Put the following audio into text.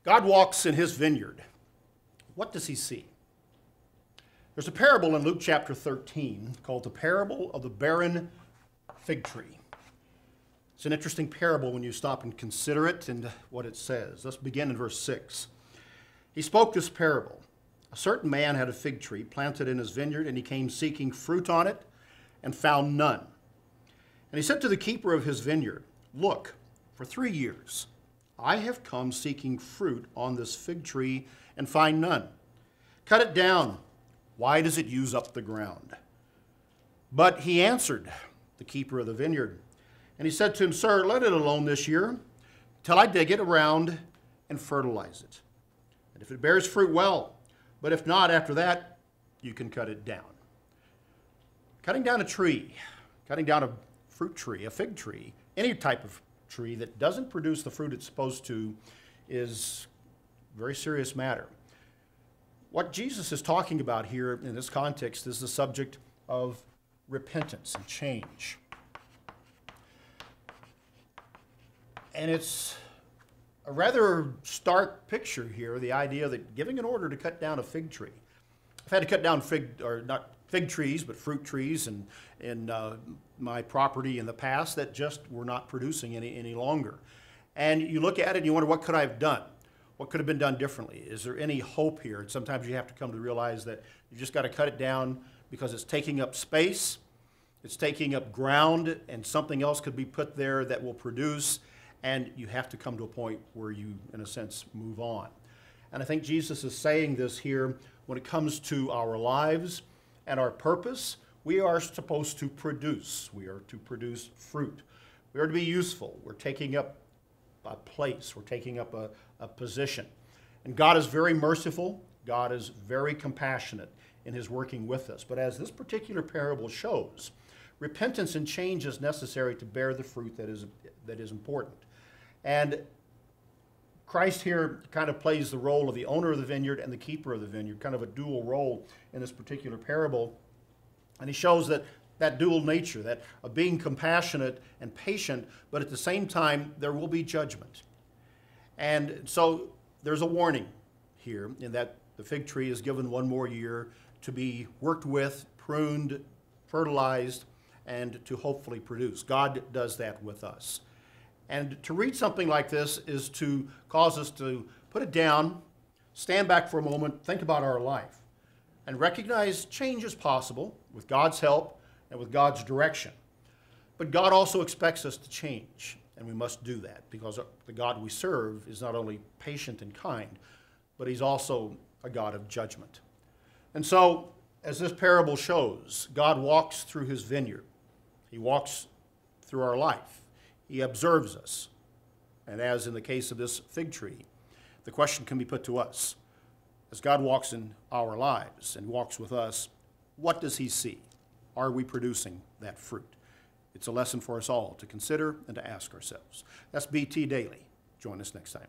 God walks in his vineyard. What does he see? There's a parable in Luke chapter 13 called the parable of the barren fig tree. It's an interesting parable when you stop and consider it and what it says. Let's begin in verse 6. He spoke this parable. A certain man had a fig tree planted in his vineyard, and he came seeking fruit on it and found none. And he said to the keeper of his vineyard, "Look, for 3 years I have come seeking fruit on this fig tree and find none. Cut it down. Why does it use up the ground?" But he answered, the keeper of the vineyard, and he said to him, "Sir, let it alone this year till I dig it around and fertilize it. And if it bears fruit, well, but if not, after that, you can cut it down." Cutting down a tree, cutting down a fruit tree, a fig tree, any type of tree that doesn't produce the fruit it's supposed to is a very serious matter. What Jesus is talking about here in this context is the subject of repentance and change. And it's a rather stark picture here, the idea that giving an order to cut down a fig tree. I've had to cut down not fig trees, but fruit trees in my property in the past that just were not producing any longer. And you look at it and you wonder, what could I have done? What could have been done differently? Is there any hope here? And sometimes you have to come to realize that you just got to cut it down because it's taking up space, it's taking up ground, and something else could be put there that will produce, and you have to come to a point where you, in a sense, move on. And I think Jesus is saying this here when it comes to our lives and our purpose. We are supposed to produce. We are to produce fruit. We are to be useful. We're taking up a place. We're taking up a position. And God is very merciful. God is very compassionate in his working with us. But as this particular parable shows, repentance and change is necessary to bear the fruit that is important. And Christ here kind of plays the role of the owner of the vineyard and the keeper of the vineyard, kind of a dual role in this particular parable. And he shows that dual nature, that of being compassionate and patient, but at the same time, there will be judgment. And so there's a warning here in that the fig tree is given one more year to be worked with, pruned, fertilized, and to hopefully produce. God does that with us. And to read something like this is to cause us to put it down, stand back for a moment, think about our life, and recognize change is possible with God's help and with God's direction. But God also expects us to change, and we must do that because the God we serve is not only patient and kind, but he's also a God of judgment. And so, as this parable shows, God walks through his vineyard. He walks through our life. He observes us. And as in the case of this fig tree, the question can be put to us. As God walks in our lives and walks with us, what does he see? Are we producing that fruit? It's a lesson for us all to consider and to ask ourselves. That's BT Daily. Join us next time.